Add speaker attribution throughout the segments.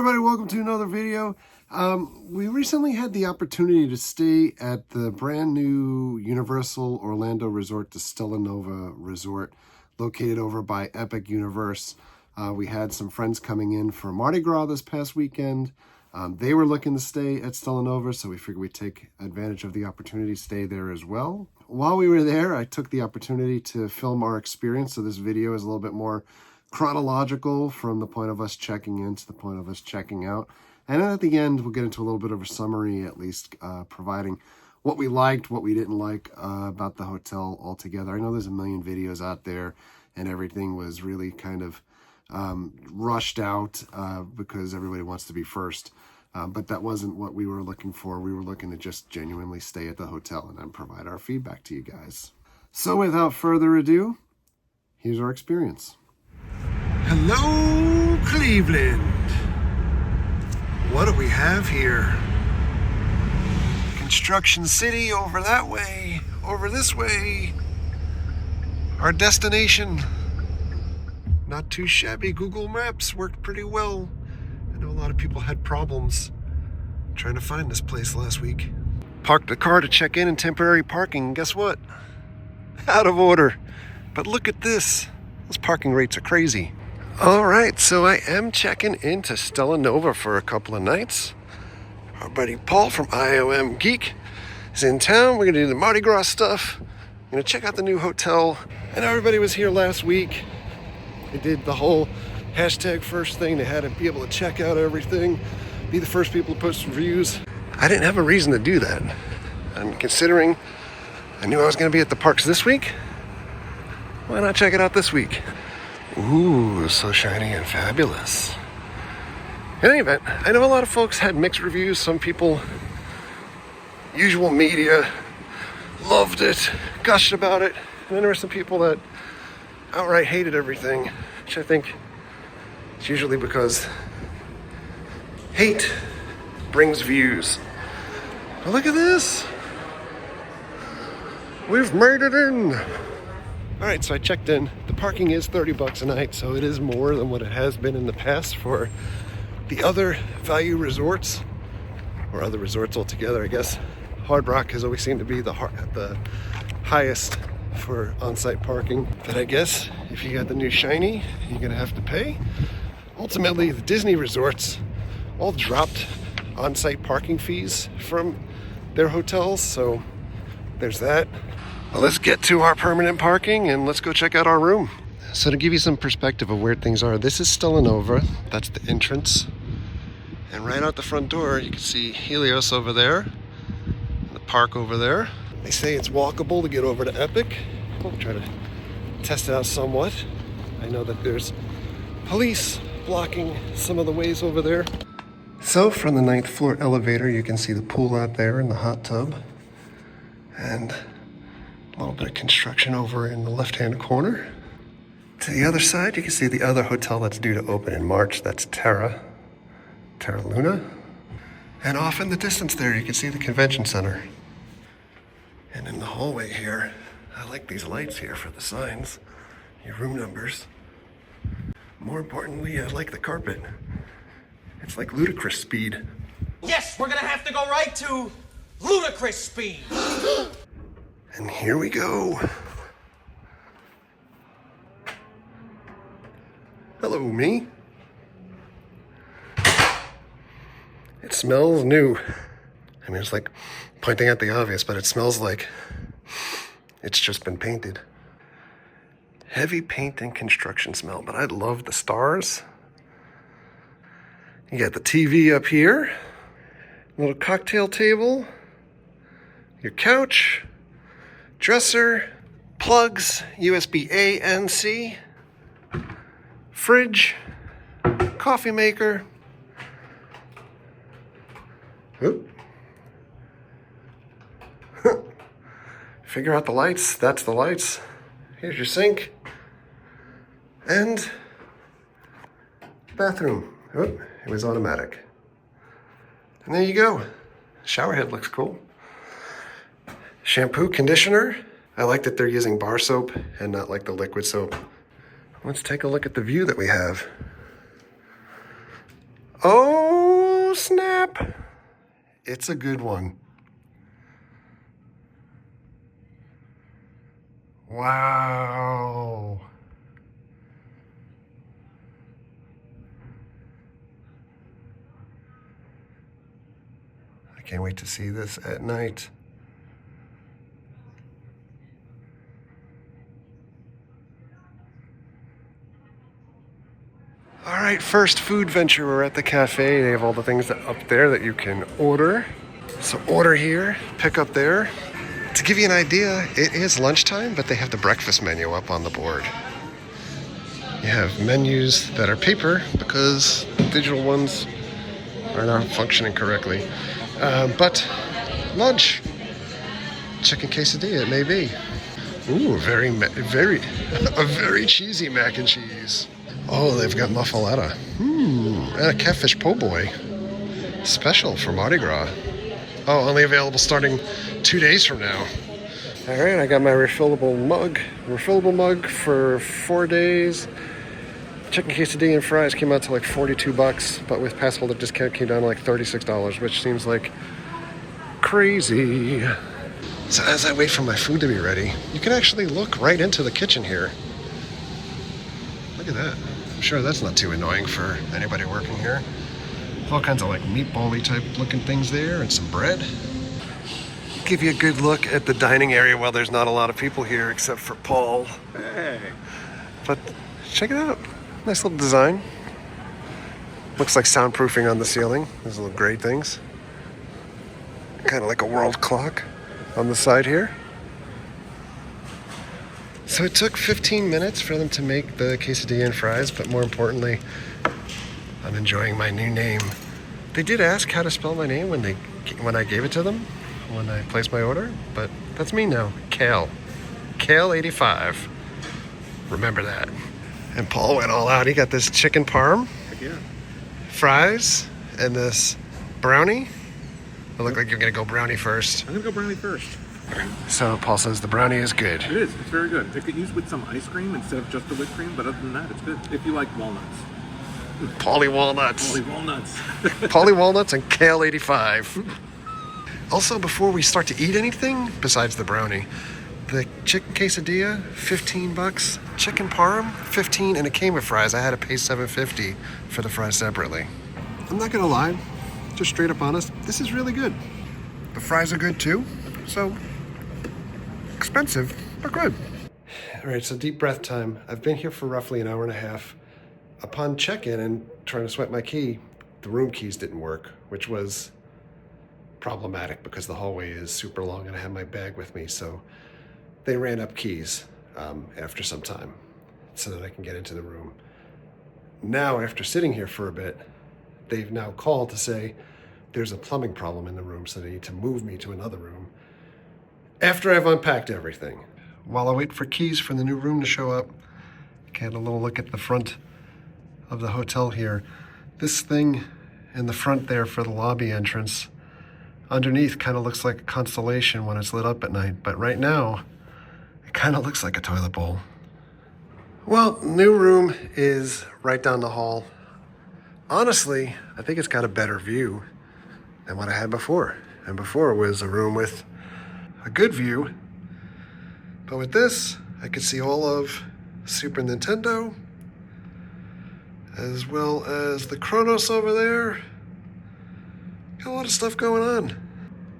Speaker 1: everybody, welcome to another video. We recently had the opportunity to stay at the brand new Universal Orlando Resort, the Stella Nova Resort, located over by Epic Universe. We had some friends coming in for Mardi Gras this past weekend. They were looking to stay at Stella Nova, so we figured we'd take advantage of the opportunity to stay there as well. While we were there, I took the opportunity to film our experience, so this video is a little bit more chronological from the point of us checking in to the point of us checking out. And then at the end, we'll get into a little bit of a summary, at least providing what we liked, what we didn't like about the hotel altogether. I know there's a million videos out there and everything was really kind of rushed out because everybody wants to be first. But that wasn't what we were looking for. We were looking to just genuinely stay at the hotel and then provide our feedback to you guys. So without further ado, here's our experience. Hello, Cleveland. What do we have here? Construction City over that way, over this way. Our destination. Not too shabby. Google Maps worked pretty well. I know a lot of people had problems trying to find this place last week. Parked the car to check in temporary parking. Guess what? Out of order. But look at this. Those parking rates are crazy. All right, so I am checking into Stella Nova for a couple of nights. Our buddy Paul from IOM Geek is in town. We're gonna do the Mardi Gras stuff. We're gonna check out the new hotel. And everybody was here last week. They did the whole hashtag first thing. They had to be able to check out everything, be the first people to post reviews. I didn't have a reason to do that. And considering I knew I was gonna be at the parks this week, why not check it out this week? Ooh, so shiny and fabulous. In any event, I know a lot of folks had mixed reviews. Some people, usual media, loved it, gushed about it. And then there were some people that outright hated everything, which I think is usually because hate brings views. But look at this. We've made it in. All right, so I checked in. The parking is $30 a night, so it is more than what it has been in the past for the other value resorts, or other resorts altogether, I guess. Hard Rock has always seemed to be the highest for on-site parking. But I guess if you got the new shiny, you're gonna have to pay. Ultimately, the Disney resorts all dropped on-site parking fees from their hotels, so there's that. Well, let's get to our permanent parking and let's go check out our room. So to give you some perspective of where things are, this is Stella Nova. That's the entrance. And right out the front door, you can see Helios over there, and the park over there. They say it's walkable to get over to Epic. We'll try to test it out somewhat. I know that there's police blocking some of the ways over there. So from the 9th floor elevator, you can see the pool out there and the hot tub. And a little bit of construction over in the left-hand corner. To the other side, you can see the other hotel that's due to open in March. That's Terra Luna. And off in the distance there, you can see the convention center. And in the hallway here, I like these lights here for the signs, your room numbers. More importantly, I like the carpet. It's like ludicrous speed.
Speaker 2: Yes, we're gonna have to go right to ludicrous speed.
Speaker 1: And here we go. Hello, me. It smells new. I mean, it's like pointing out the obvious, but it smells like it's just been painted. Heavy paint and construction smell, but I love the stars. You got the TV up here, little cocktail table, your couch, dresser, plugs, USB A and C, fridge, coffee maker. Oop. Figure out the lights. That's the lights. Here's your sink. And bathroom. Oop, it was automatic. And there you go. Shower head looks cool. Shampoo, conditioner. I like that they're using bar soap and not like the liquid soap. Let's take a look at the view that we have. Oh, snap. It's a good one. Wow. I can't wait to see this at night. All right, first food venture. We're at the cafe. They have all the things up there that you can order. So order here, pick up there. To give you an idea, it is lunchtime, but they have the breakfast menu up on the board. You have menus that are paper because digital ones are not functioning correctly. But lunch, chicken quesadilla, it may be. Ooh, a very cheesy mac and cheese. Oh, they've got muffaletta. And a catfish po' boy. Special for Mardi Gras. Oh, only available starting 2 days from now. All right, I got my refillable mug for 4 days. Chicken quesadilla and fries came out to like $42, but with pass holder discount came down to like $36, which seems like crazy. So as I wait for my food to be ready, you can actually look right into the kitchen here. Look at that. I'm sure that's not too annoying for anybody working here. All kinds of like meatball-y type looking things there and some bread. Give you a good look at the dining area while there's not a lot of people here except for Paul. Hey. But check it out. Nice little design. Looks like soundproofing on the ceiling. Those little gray things. Kind of like a world clock on the side here. So it took 15 minutes for them to make the quesadilla and fries, but more importantly, I'm enjoying my new name. They did ask how to spell my name when I gave it to them, when I placed my order, but that's me now, Kale. Kale85. Remember that. And Paul went all out. He got this chicken parm, fries, and this brownie. It looked like you're gonna go brownie first.
Speaker 3: I'm gonna go brownie first.
Speaker 1: So Paul says the brownie is good.
Speaker 3: It is. It's very good. It could use with some ice cream instead of just the whipped cream, but other than that, it's good. If you like walnuts.
Speaker 1: Pauly Walnuts.
Speaker 3: Pauly Walnuts.
Speaker 1: Pauly Walnuts and Kale 85. Also, before we start to eat anything, besides the brownie, the chicken quesadilla, $15. Chicken parm, $15, and it came with fries. I had to pay $7.50 for the fries separately. I'm not gonna lie, just straight up honest, this is really good. The fries are good too, so expensive, but good. All right, so deep breath time. I've been here for roughly an hour and a half. Upon check-in and trying to swipe my key, the room keys didn't work, which was problematic because the hallway is super long and I have my bag with me, so they ran up keys after some time so that I can get into the room. Now, after sitting here for a bit, they've now called to say there's a plumbing problem in the room, so they need to move me to another room after I've unpacked everything. While I wait for keys for the new room to show up, I had a little look at the front of the hotel here. This thing in the front there for the lobby entrance, underneath kind of looks like a constellation when it's lit up at night, but right now, it kind of looks like a toilet bowl. Well, new room is right down the hall. Honestly, I think it's got a better view than what I had before. And before was a room with a good view, but with this, I could see all of Super Nintendo, as well as the Kronos over there. Got a lot of stuff going on.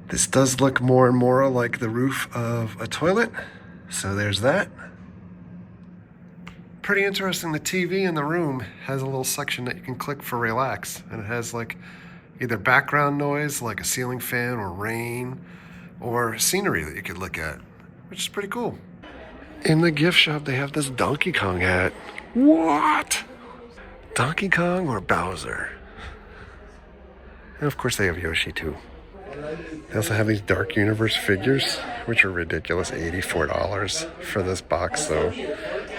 Speaker 1: This does look more and more like the roof of a toilet, so there's that. Pretty interesting, the TV in the room has a little section that you can click for relax, and it has like either background noise, like a ceiling fan or rain, or scenery that you could look at, which is pretty cool. In the gift shop, they have this Donkey Kong hat. What? Donkey Kong or Bowser? And of course they have Yoshi too. They also have these Dark Universe figures, which are ridiculous, $84 for this box, so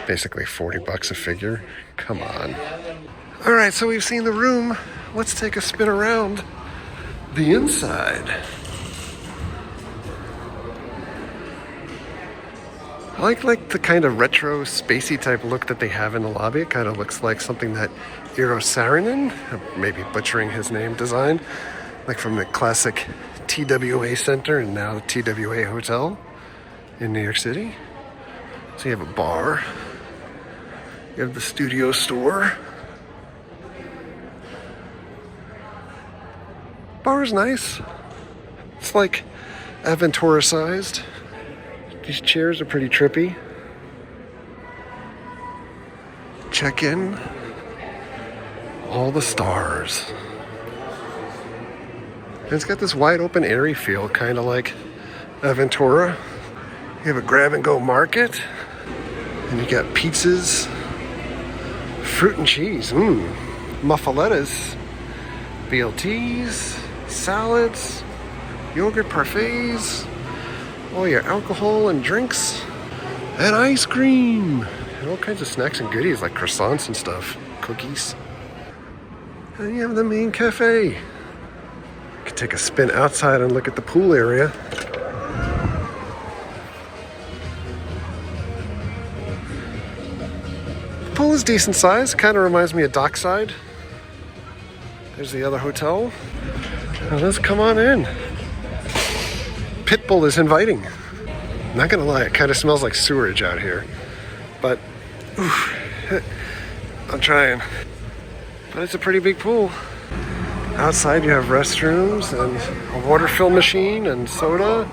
Speaker 1: basically $40 a figure. Come on. All right, so we've seen the room. Let's take a spin around the inside. I like the kind of retro spacey type look that they have in the lobby. It kind of looks like something that Eero Saarinen, maybe butchering his name, designed, like from the classic TWA Center and now the TWA Hotel in New York City. So you have a bar, you have the studio store. Bar is nice. It's like Aventura sized. These chairs are pretty trippy. Check in. All the stars. And it's got this wide open airy feel, kind of like Aventura. You have a grab and go market. And you got pizzas, fruit and cheese, muffalettas, BLTs, salads, yogurt parfaits, all your alcohol and drinks, and ice cream, and all kinds of snacks and goodies like croissants and stuff, cookies. And you have the main cafe. You can take a spin outside and look at the pool area. The pool is decent size, kind of reminds me of Dockside. There's the other hotel. Now let's come on in. Pitbull is inviting. Not gonna lie, it kind of smells like sewerage out here. But, I'm trying. But it's a pretty big pool. Outside you have restrooms and a water fill machine and soda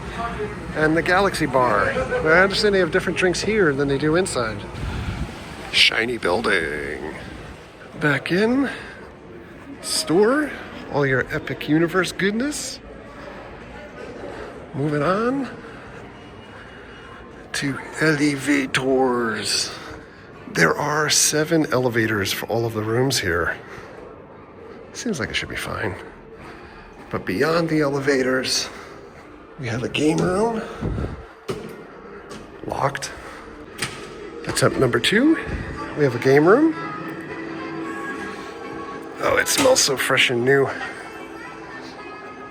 Speaker 1: and the Galaxy Bar. I understand they have different drinks here than they do inside. Shiny building. Back in. Store. All your Epic Universe goodness. Moving on to elevators. There are 7 elevators for all of the rooms here. Seems like it should be fine. But beyond the elevators, we have a game room. Locked. Attempt number 2. We have a game room. Oh, it smells so fresh and new.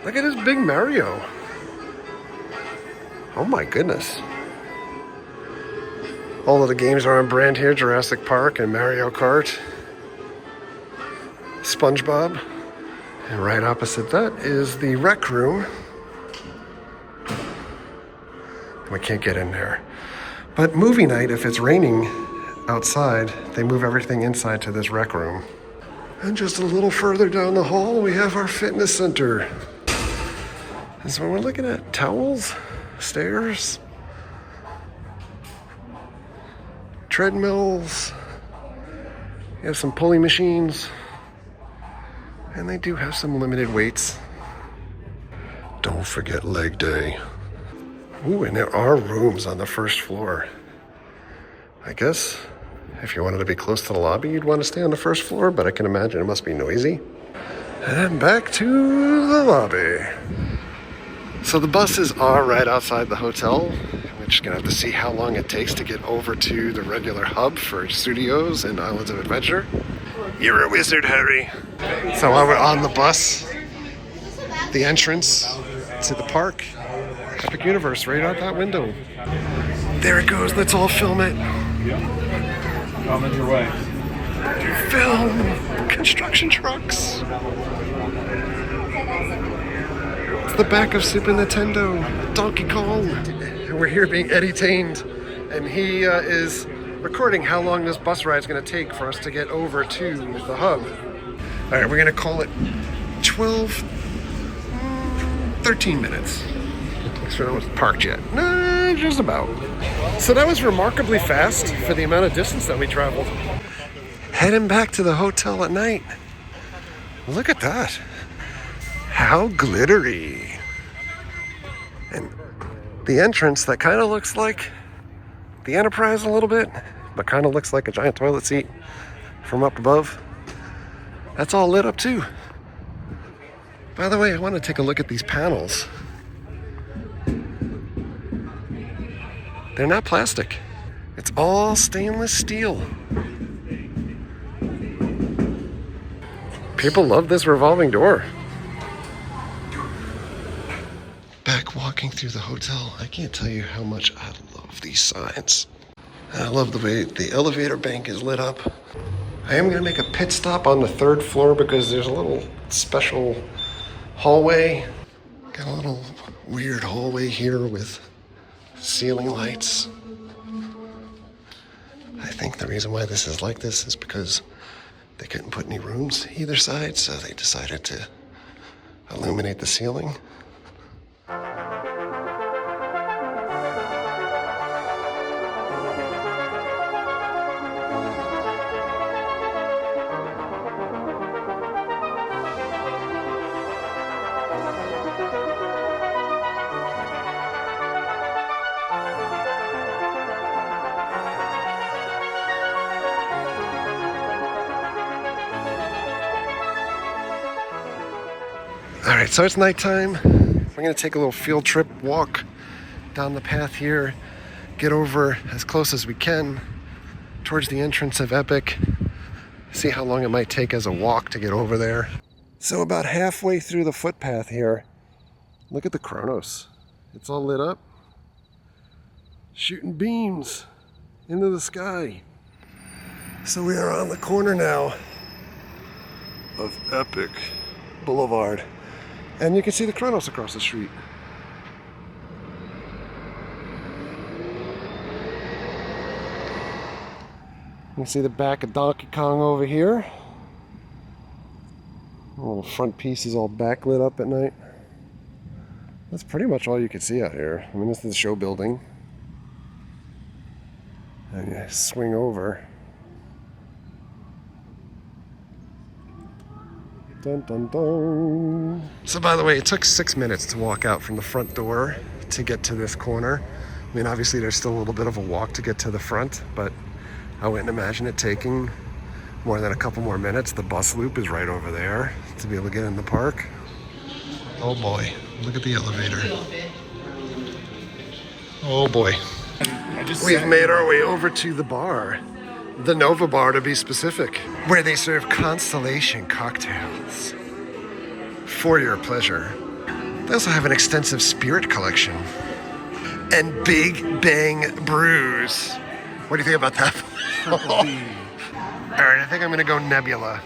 Speaker 1: Look at this big Mario. Oh my goodness. All of the games are on brand here. Jurassic Park and Mario Kart. SpongeBob. And right opposite that is the rec room. We can't get in there. But movie night, if it's raining outside, they move everything inside to this rec room. And just a little further down the hall, we have our fitness center. And so we're looking at towels, stairs, treadmills. You have some pulley machines. And they do have some limited weights. Don't forget leg day. Ooh, and there are rooms on the first floor. I guess if you wanted to be close to the lobby, you'd want to stay on the first floor, but I can imagine it must be noisy. And back to the lobby. So the buses are right outside the hotel. We're just gonna have to see how long it takes to get over to the regular hub for studios and Islands of Adventure. You're a wizard, Harry. So while we're on the bus, the entrance to the park, Epic Universe, right out that window. There it goes, let's all film it.
Speaker 3: Coming your way.
Speaker 1: Film construction trucks. It's the back of Super Nintendo, Donkey Kong. And we're here being editained, and he is recording how long this bus ride is going to take for us to get over to the hub. All right, we're going to call it 13 minutes. Because we haven't parked yet. No, just about. So that was remarkably fast for the amount of distance that we traveled. Heading back to the hotel at night. Look at that. How glittery. And the entrance that kind of looks like the Enterprise a little bit, but kind of looks like a giant toilet seat from up above. That's all lit up too. By the way, I want to take a look at these panels. They're not plastic. It's all stainless steel. People love this revolving door. Back walking through the hotel, I can't tell you how much I love of these signs. I love the way the elevator bank is lit up. I am gonna make a pit stop on the 3rd floor because there's a little special hallway. Got a little weird hallway here with ceiling lights. I think the reason why this is like this is because they couldn't put any rooms either side, so they decided to illuminate the ceiling. All right, so it's nighttime. We're gonna take a little field trip walk down the path here, get over as close as we can towards the entrance of Epic, see how long it might take as a walk to get over there. So about halfway through the footpath here, look at the Kronos. It's all lit up, shooting beams into the sky. So we are on the corner now of Epic Boulevard. And you can see the Kronos across the street. You can see the back of Donkey Kong over here. The little front piece is all backlit up at night. That's pretty much all you can see out here. I mean, this is the show building. And you swing over. Dun, dun, dun. So by the way, it took 6 minutes to walk out from the front door to get to this corner. I mean, obviously there's still a little bit of a walk to get to the front, but I wouldn't imagine it taking more than a couple more minutes. The bus loop is right over there to be able to get in the park. Oh boy, look at the elevator. Oh boy. We've made our way over to the bar. The Nova Bar, to be specific, where they serve Constellation cocktails for your pleasure. They also have an extensive spirit collection and Big Bang brews. What do you think about that? All right, I think I'm gonna go Nebula.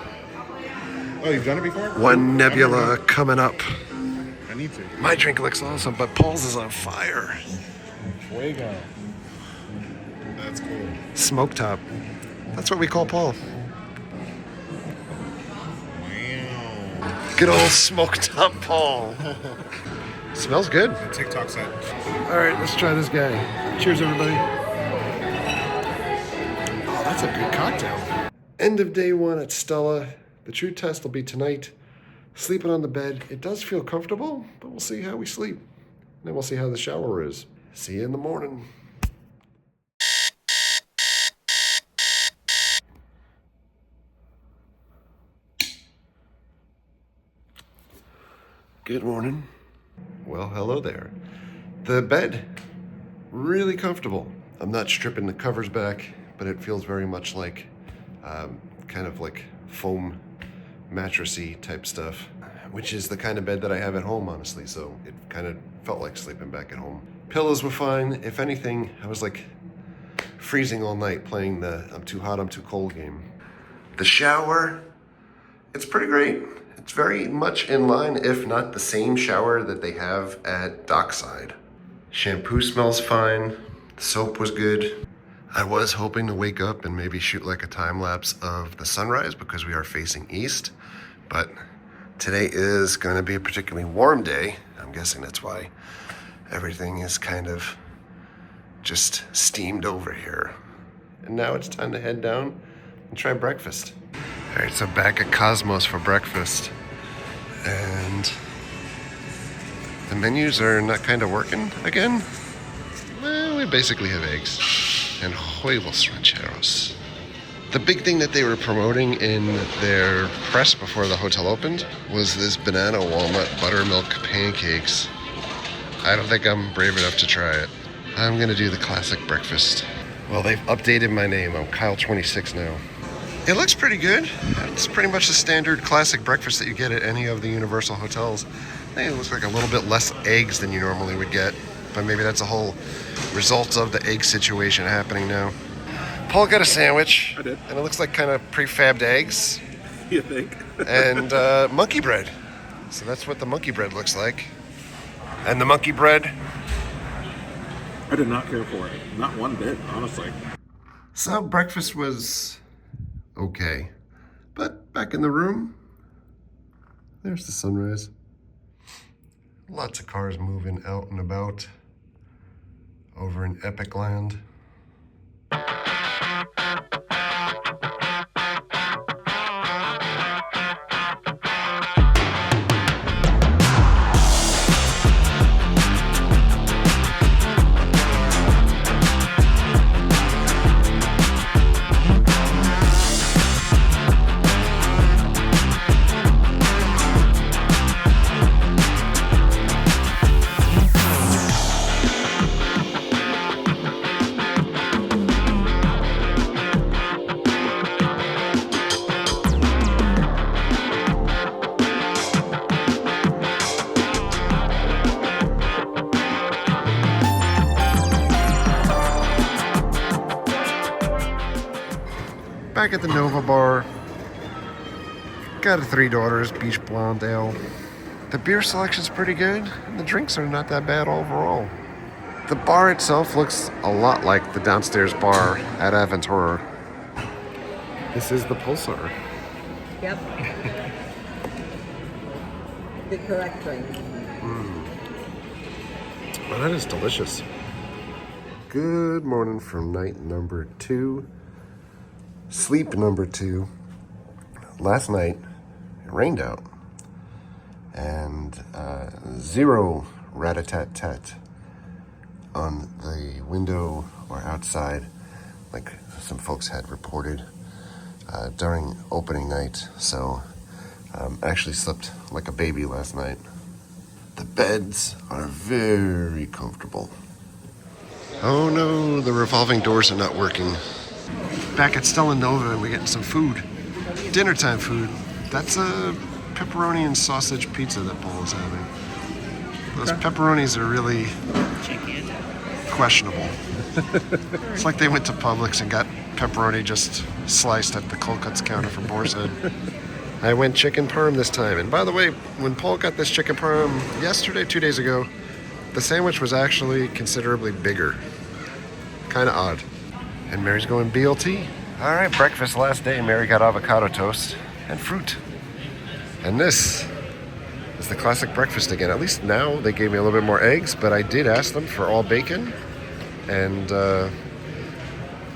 Speaker 3: Oh, you've done it before?
Speaker 1: One Nebula coming up.
Speaker 3: I need to.
Speaker 1: My drink looks awesome, but Paul's is on fire.
Speaker 3: Fuego. That's cool.
Speaker 1: Smoke top. That's what we call Paul.
Speaker 3: Wow.
Speaker 1: Good old smoke top Paul. Smells good.
Speaker 3: The TikTok side.
Speaker 1: All right, let's try this guy. Cheers, everybody. Oh, that's a good cocktail. End of day 1 at Stella. The true test will be tonight. Sleeping on the bed. It does feel comfortable, but we'll see how we sleep. And then we'll see how the shower is. See you in the morning. Good morning. Well, hello there. The bed, really comfortable. I'm not stripping the covers back, but it feels very much like kind of like foam mattressy type stuff, which is the kind of bed that I have at home, honestly. So it kind of felt like sleeping back at home. Pillows were fine. If anything, I was like freezing all night playing the I'm too hot, I'm too cold game. The shower, it's pretty great. It's very much in line, if not the same shower that they have at Dockside. Shampoo smells fine. The soap was good. I was hoping to wake up and maybe shoot like a time lapse of the sunrise because we are facing east, but today is going to be a particularly warm day. I'm guessing that's why everything is kind of just steamed over here. And now it's time to head down and try breakfast. All right, so back at Cosmos for breakfast. And the menus are not kind of working again. Well, we basically have eggs and huevos rancheros. The big thing that they were promoting in their press before the hotel opened was this banana walnut buttermilk pancakes. I don't think I'm brave enough to try it. I'm gonna do the classic breakfast. Well, they've updated my name. I'm Kyle26 now. It looks pretty good. It's pretty much the standard classic breakfast that you get at any of the Universal hotels. I think it looks like a little bit less eggs than you normally would get. but maybe that's a whole result of the egg situation happening now. Paul got a sandwich.
Speaker 3: I did.
Speaker 1: And it looks like kind of prefabbed eggs.
Speaker 3: You think?
Speaker 1: And monkey bread. So that's what the monkey bread looks like. And the monkey bread.
Speaker 3: I did not care for it. Not one bit, honestly.
Speaker 1: So breakfast was okay. But back in the room, there's the sunrise. Lots of cars moving out and about over in Epic Land. Back at the Nova Bar. Got a 3 Daughters Beach Blonde Ale. The beer selection's pretty good, and the drinks are not that bad overall. The bar itself looks a lot like the downstairs bar at Aventura. This is the Pulsar.
Speaker 4: Yep. The correct drink.
Speaker 1: Well, that is delicious. Good morning from night number 2. Sleep number 2. Last night, it rained out. And 0 rat-a-tat-tat on the window or outside, like some folks had reported during opening night. So I actually slept like a baby last night. The beds are very comfortable. Oh no, the revolving doors are not working. Back at Stella Nova, and we're getting some food. Dinner time food. That's a pepperoni and sausage pizza that Paul is having. Those pepperonis are really questionable. It's like they went to Publix and got pepperoni just sliced at the cold cuts counter from Boar's Head. I went chicken parm this time. And by the way, when Paul got this chicken parm yesterday, 2 days ago, the sandwich was actually considerably bigger. Kind of odd. And Mary's going BLT. All right, breakfast last day. Mary got avocado toast and fruit. And this is the classic breakfast again. At least now they gave me a little bit more eggs, but I did ask them for all bacon. And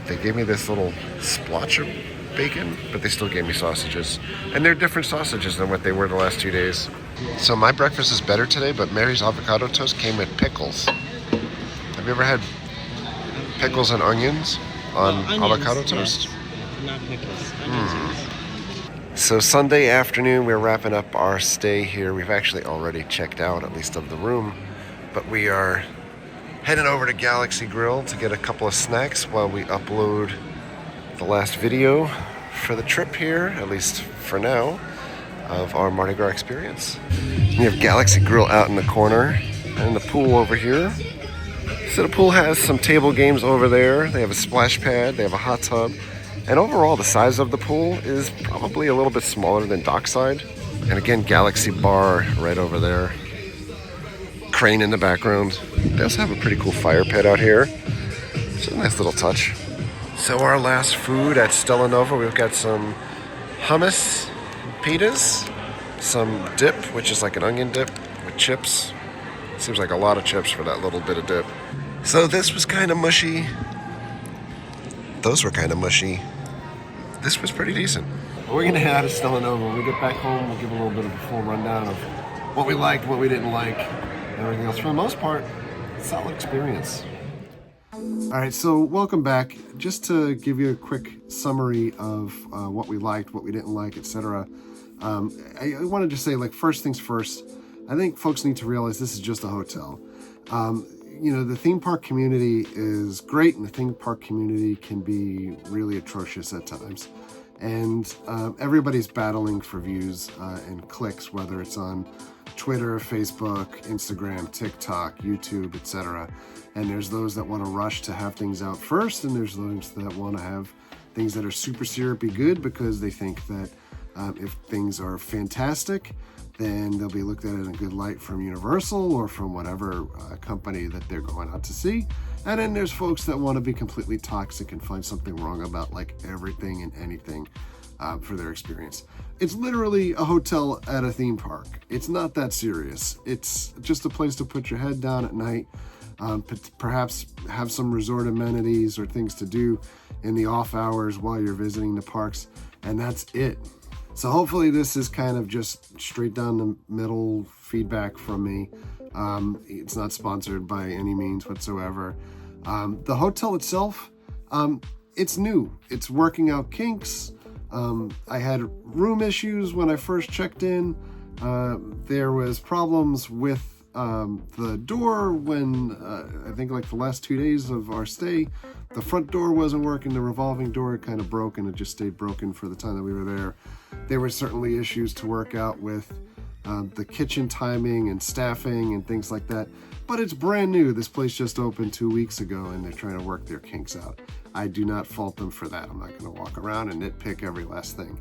Speaker 1: they gave me this little splotch of bacon, but they still gave me sausages. And they're different sausages than what they were the last 2 days. So my breakfast is better today, but Mary's avocado toast came with pickles. Have you ever had pickles and onions on avocado toast?
Speaker 5: Yes. Not pickles. Onions, yes.
Speaker 1: So Sunday afternoon, we're wrapping up our stay here. We've actually already checked out, at least of the room, but we are heading over to Galaxy Grill to get a couple of snacks while we upload the last video for the trip here, at least for now, of our Mardi Gras experience. We have Galaxy Grill out in the corner and the pool over here. So the pool has some table games over there. They have a splash pad, they have a hot tub, and overall the size of the pool is probably a little bit smaller than Dockside. And again, Galaxy Bar right over there. Crane in the background. They also have a pretty cool fire pit out here. It's a nice little touch. So our last food at Stella Nova, we've got some hummus, pitas, some dip, which is like an onion dip with chips. Seems like a lot of chips for that little bit of dip. So this was kind of mushy. Those were kind of mushy. This was pretty decent. We're gonna head out of Stella Nova. When we get back home, we'll give a little bit of a full rundown of what we liked, what we didn't like, and everything else. For the most part, solid experience. All right, so welcome back. Just to give you a quick summary of what we liked, what we didn't like, etc. I want to just say, like, first things first, I think folks need to realize this is just a hotel. The theme park community is great, and the theme park community can be really atrocious at times. and everybody's battling for views and clicks, whether it's on Twitter, Facebook, Instagram, TikTok, YouTube, etc. And there's those that want to rush to have things out first, and there's those that want to have things that are super syrupy good because they think that if things are fantastic, then they'll be looked at in a good light from Universal or from whatever company that they're going out to see. And then there's folks that want to be completely toxic and find something wrong about like everything and anything for their experience. It's literally a hotel at a theme park. It's not that serious. It's just a place to put your head down at night, perhaps have some resort amenities or things to do in the off hours while you're visiting the parks, and that's it. So hopefully this is kind of just straight down the middle feedback from me. It's not sponsored by any means whatsoever. The hotel itself, it's new. It's working out kinks. I had room issues when I first checked in. There was problems with the door when I think like the last 2 days of our stay. The front door wasn't working. The revolving door kind of broke, and it just stayed broken for the time that we were there. There were certainly issues to work out with the kitchen timing and staffing and things like that. But it's brand new. This place just opened 2 weeks ago, and they're trying to work their kinks out. I do not fault them for that. I'm not going to walk around and nitpick every last thing.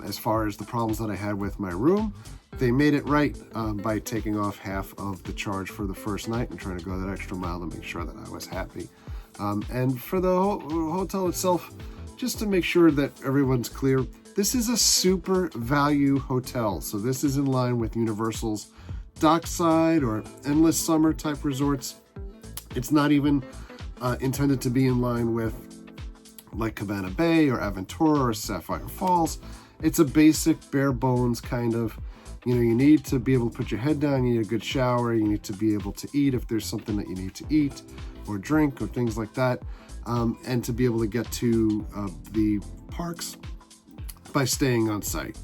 Speaker 1: As far as the problems that I had with my room, they made it right by taking off half of the charge for the first night and trying to go that extra mile to make sure that I was happy. And for the hotel itself, just to make sure that everyone's clear, this is a super value hotel. So this is in line with Universal's dockside or endless summer type resorts. It's not even intended to be in line with like Cabana Bay or Aventura or Sapphire Falls. It's a basic bare bones kind of, you need to be able to put your head down, you need a good shower, you need to be able to eat if there's something that you need to eat or drink or things like that, and to be able to get to the parks by staying on site.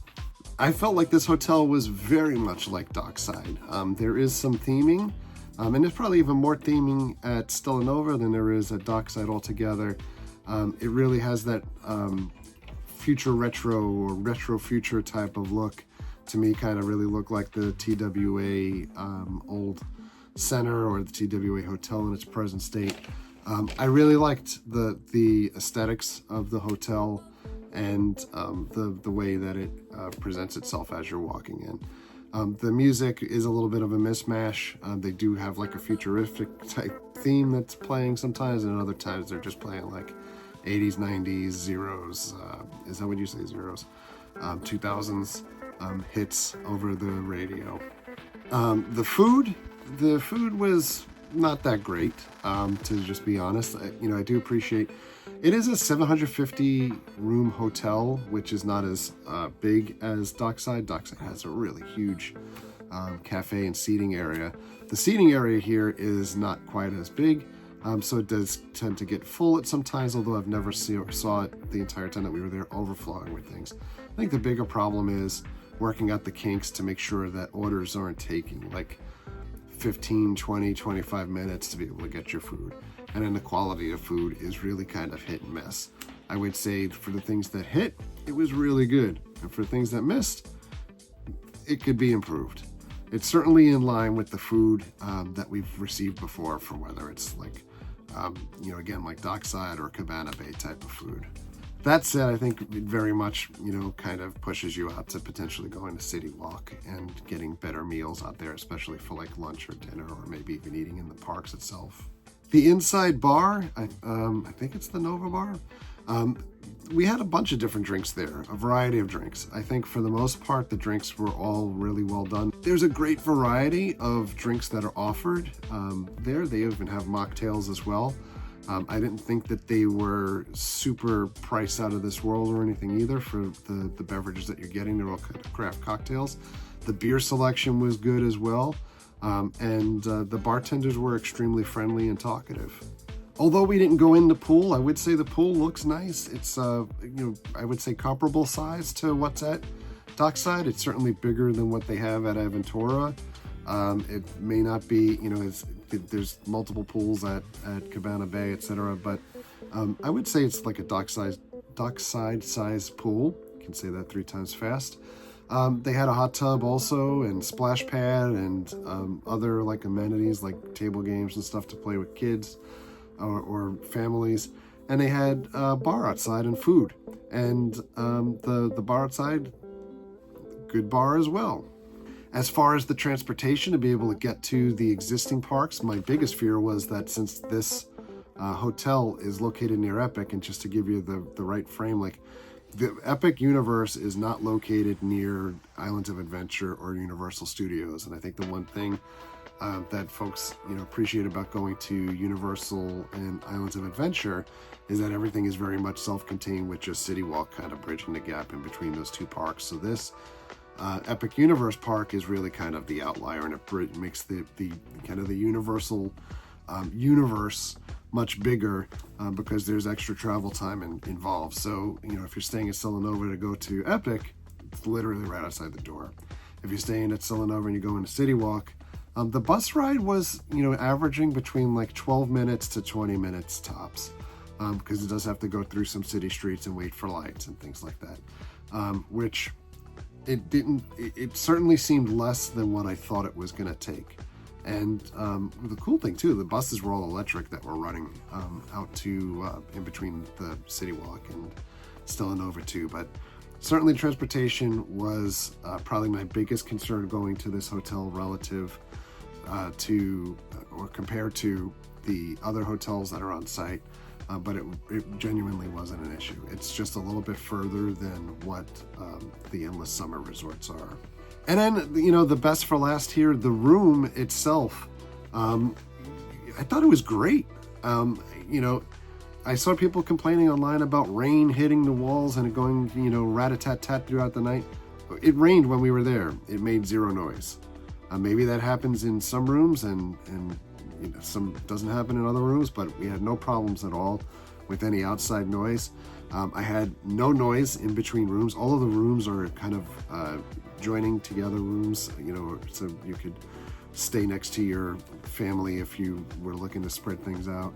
Speaker 1: I felt like this hotel was very much like Dockside. There is some theming, and there's probably even more theming at Stella Nova than there is at Dockside altogether. It really has that future retro or retro future type of look. To me, kind of really look like the TWA old center or the TWA hotel in its present state. I really liked the aesthetics of the hotel and the way that it presents itself as you're walking in. The music is a little bit of a mismatch. They do have like a futuristic type theme that's playing sometimes, and other times they're just playing like 80s, 90s, zeros. Is that what you say, zeros? 2000s hits over the radio. The food was not that great, to just be honest. I do appreciate it is a 750 room hotel, which is not as big as Dockside. Dockside has a really huge cafe and seating area. The seating area here is not quite as big, so it does tend to get full at some times, although I've never saw it the entire time that we were there overflowing with things. I think the bigger problem is working out the kinks to make sure that orders aren't taking like 15, 20, 25 minutes to be able to get your food. And then the quality of food is really kind of hit and miss. I would say for the things that hit, it was really good. And for things that missed, it could be improved. It's certainly in line with the food that we've received before, from whether it's like, again, like Dockside or Cabana Bay type of food. That said, I think it very much, kind of pushes you out to potentially going to City Walk and getting better meals out there, especially for like lunch or dinner, or maybe even eating in the parks itself. The inside bar, I think it's the Nova Bar. We had a bunch of different drinks there, a variety of drinks. I think for the most part, the drinks were all really well done. There's a great variety of drinks that are offered there. They even have mocktails as well. I didn't think that they were super priced out of this world or anything either for the beverages that you're getting. They're all kind of craft cocktails. The beer selection was good as well. And the bartenders were extremely friendly and talkative. Although we didn't go in the pool, I would say the pool looks nice. It's, I would say comparable size to what's at Dockside. It's certainly bigger than what they have at Aventura. It may not be, there's multiple pools at Cabana Bay, etc. But I would say it's like a Dockside dockside size pool. You can say that 3 times fast. They had a hot tub also, and splash pad, and other like amenities like table games and stuff to play with kids or families. And they had a bar outside and food. And the bar outside, good bar as well. As far as the transportation to be able to get to the existing parks, my biggest fear was that since this hotel is located near Epic, and just to give you the right frame, like the Epic Universe is not located near Islands of Adventure or Universal Studios. And I think the one thing that folks appreciate about going to Universal and Islands of Adventure is that everything is very much self-contained, with just City Walk kind of bridging the gap in between those two parks. So this Epic Universe Park is really kind of the outlier, and it makes the kind of the Universal universe much bigger because there's extra travel time involved. So if you're staying at Stella Nova to go to Epic, it's literally right outside the door. If you're staying at Stella Nova and you go into City Walk, the bus ride was averaging between like 12 minutes to 20 minutes tops, because it does have to go through some city streets and wait for lights and things like that, which it certainly seemed less than what I thought it was going to take. And the cool thing too, the buses were all electric that were running out to in between the City Walk and Stella Nova too. But certainly transportation was probably my biggest concern going to this hotel relative to or compared to the other hotels that are on site. But it genuinely wasn't an issue. It's just a little bit further than what the Endless Summer resorts are. And then, the best for last here, the room itself, I thought it was great. I saw people complaining online about rain hitting the walls and it going, rat-a-tat-tat throughout the night. It rained when we were there. It made zero noise. Maybe that happens in some rooms and some doesn't happen in other rooms, but we had no problems at all with any outside noise. I had no noise in between rooms. All of the rooms are kind of joining together rooms, so you could stay next to your family if you were looking to spread things out.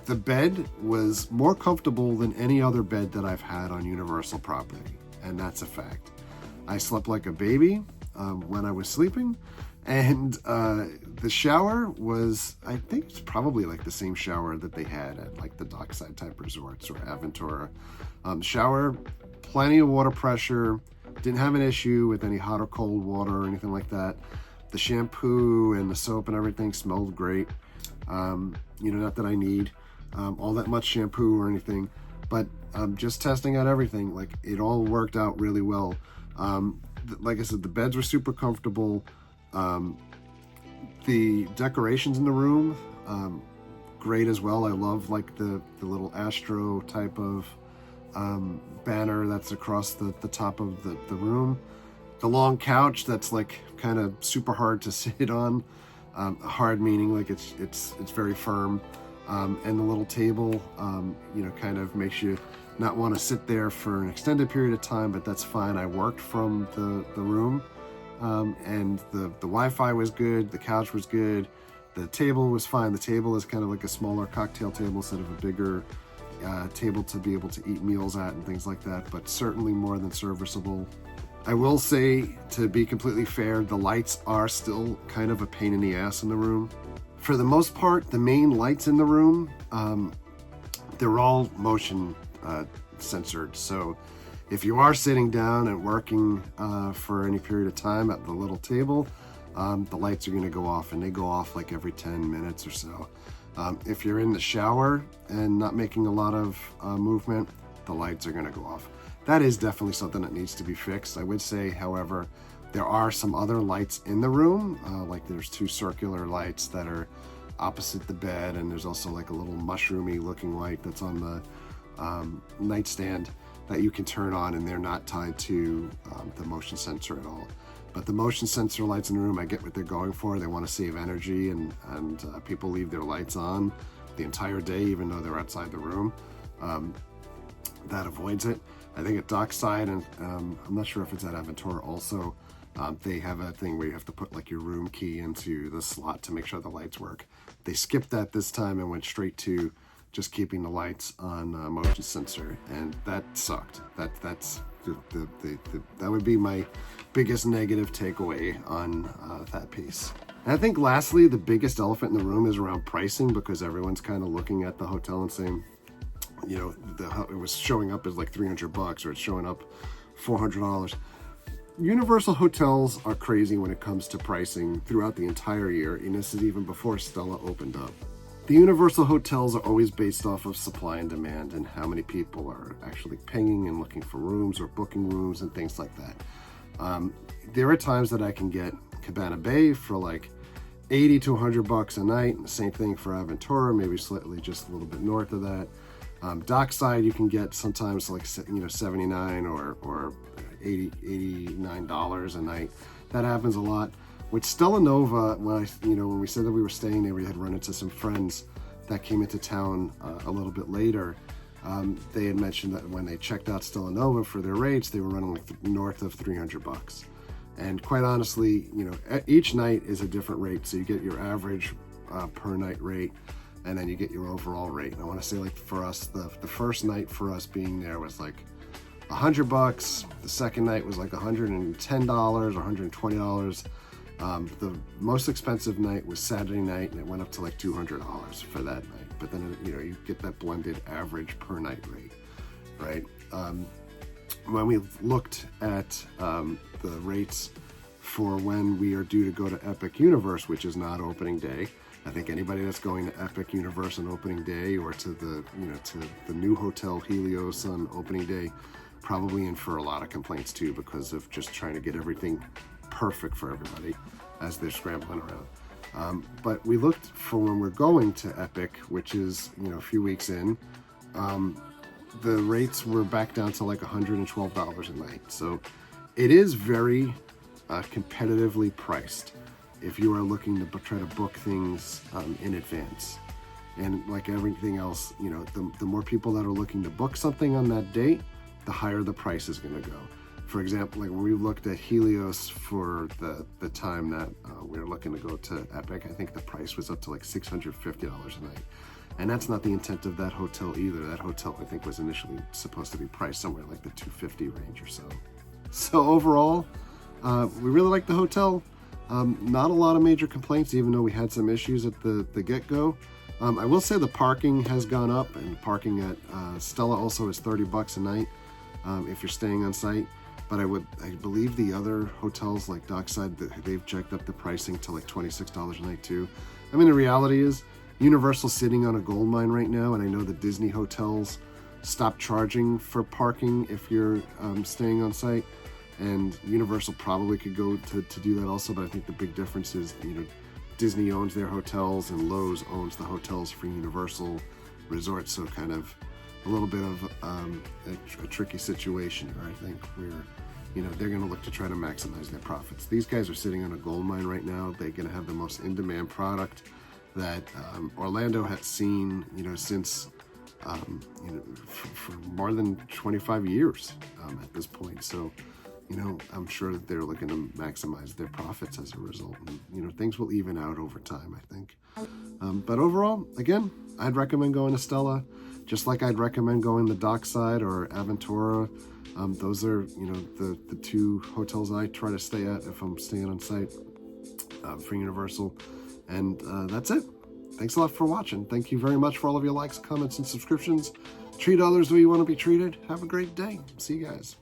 Speaker 1: The bed was more comfortable than any other bed that I've had on Universal property, and that's a fact. I slept like a baby when I was sleeping, and the shower was, I think it's probably like the same shower that they had at like the dockside type resorts or Aventura. Shower, plenty of water pressure, didn't have an issue with any hot or cold water or anything like that. The shampoo and the soap and everything smelled great. Not that I need all that much shampoo or anything, but just testing out everything, like it all worked out really well. Like I said, the beds were super comfortable. The decorations in the room, great as well. I love like the little Astro type of banner that's across the top of the room. The long couch that's like kind of super hard to sit on. Hard meaning like it's very firm. And the little table, kind of makes you not want to sit there for an extended period of time, but that's fine. I worked from the room. And the Wi-Fi was good, the couch was good, the table was fine. The table is kind of like a smaller cocktail table instead of a bigger table to be able to eat meals at and things like that, but certainly more than serviceable. I will say, to be completely fair, the lights are still kind of a pain in the ass in the room. For the most part, the main lights in the room, they're all motion censored, so if you are sitting down and working for any period of time at the little table, the lights are going to go off, and they go off like every 10 minutes or so. If you're in the shower and not making a lot of movement, the lights are going to go off. That is definitely something that needs to be fixed. I would say, however, there are some other lights in the room, like there's 2 circular lights that are opposite the bed, and there's also like a little mushroomy looking light that's on the nightstand that you can turn on, and they're not tied to the motion sensor at all. But the motion sensor lights in the room, I get what they're going for. They want to save energy, and people leave their lights on the entire day, even though they're outside the room. That avoids it. I think at Dockside, and I'm not sure if it's at Aventura also, they have a thing where you have to put like your room key into the slot to make sure the lights work. They skipped that this time and went straight to just keeping the lights on motion sensor, and that sucked. That's that would be my biggest negative takeaway on that piece. And I think lastly, the biggest elephant in the room is around pricing, because everyone's kind of looking at the hotel and saying, you know, it was showing up as like $300 or it's showing up $400. Universal hotels are crazy when it comes to pricing throughout the entire year, and this is even before Stella opened up. The Universal hotels are always based off of supply and demand and how many people are actually pinging and looking for rooms or booking rooms and things like that. There are times that I can get Cabana Bay for like $80 to $100 a night, and the same thing for Aventura, maybe slightly just a little bit north of that. Dockside you can get sometimes like, you know, $79 or $89 a night. That happens a lot. With Stella Nova, when we said that we were staying there, we had run into some friends that came into town a little bit later. They had mentioned that when they checked out Stella Nova for their rates, they were running like north of $300. And quite honestly, you know, each night is a different rate. So you get your average per night rate, and then you get your overall rate. And I want to say, like, for us, the first night for us being there was like $100. The second night was like $110 or $120. The most expensive night was Saturday night, and it went up to like $200 for that night. But then, you know, you get that blended average per night rate, right? When we looked at the rates for when we are due to go to Epic Universe, which is not opening day, I think anybody that's going to Epic Universe on opening day, or to the, you know, to the new hotel Helios on opening day, probably in for a lot of complaints too, because of just trying to get everything perfect for everybody as they're scrambling around. But we looked for when we're going to Epic, which is, you know, a few weeks in, the rates were back down to like $112 a night. So it is very competitively priced if you are looking to try to book things in advance. And like everything else, you know, the more people that are looking to book something on that date, the higher the price is going to go. For example, like when we looked at Helios for the time that we were looking to go to Epic, I think the price was up to like $650 a night. And that's not the intent of that hotel either. That hotel, I think, was initially supposed to be priced somewhere like the $250 range or so. So overall, we really like the hotel. Not a lot of major complaints, even though we had some issues at the get-go. I will say the parking has gone up, and parking at Stella also is $30 a night if you're staying on site. But I believe the other hotels like Dockside, they've jacked up the pricing to like $26 a night too. I mean, the reality is Universal's sitting on a gold mine right now, and I know the Disney hotels stopped charging for parking if you're staying on site, and Universal probably could go to do that also. But I think the big difference is, you know, Disney owns their hotels and Lowe's owns the hotels for Universal Resorts, so kind of a little bit of a tricky situation here, I think, where, you know, they're going to look to try to maximize their profits. These guys are sitting on a gold mine right now. They're going to have the most in-demand product that Orlando has seen, you know, since, you know, for more than 25 years at this point. So, you know, I'm sure that they're looking to maximize their profits as a result. And, you know, things will even out over time, I think. But overall, again, I'd recommend going to Stella, just like I'd recommend going to Dockside or Aventura. Those are, you know, the two hotels I try to stay at if I'm staying on site for Universal. And that's it. Thanks a lot for watching. Thank you very much for all of your likes, comments, and subscriptions. Treat others the way you want to be treated. Have a great day. See you guys.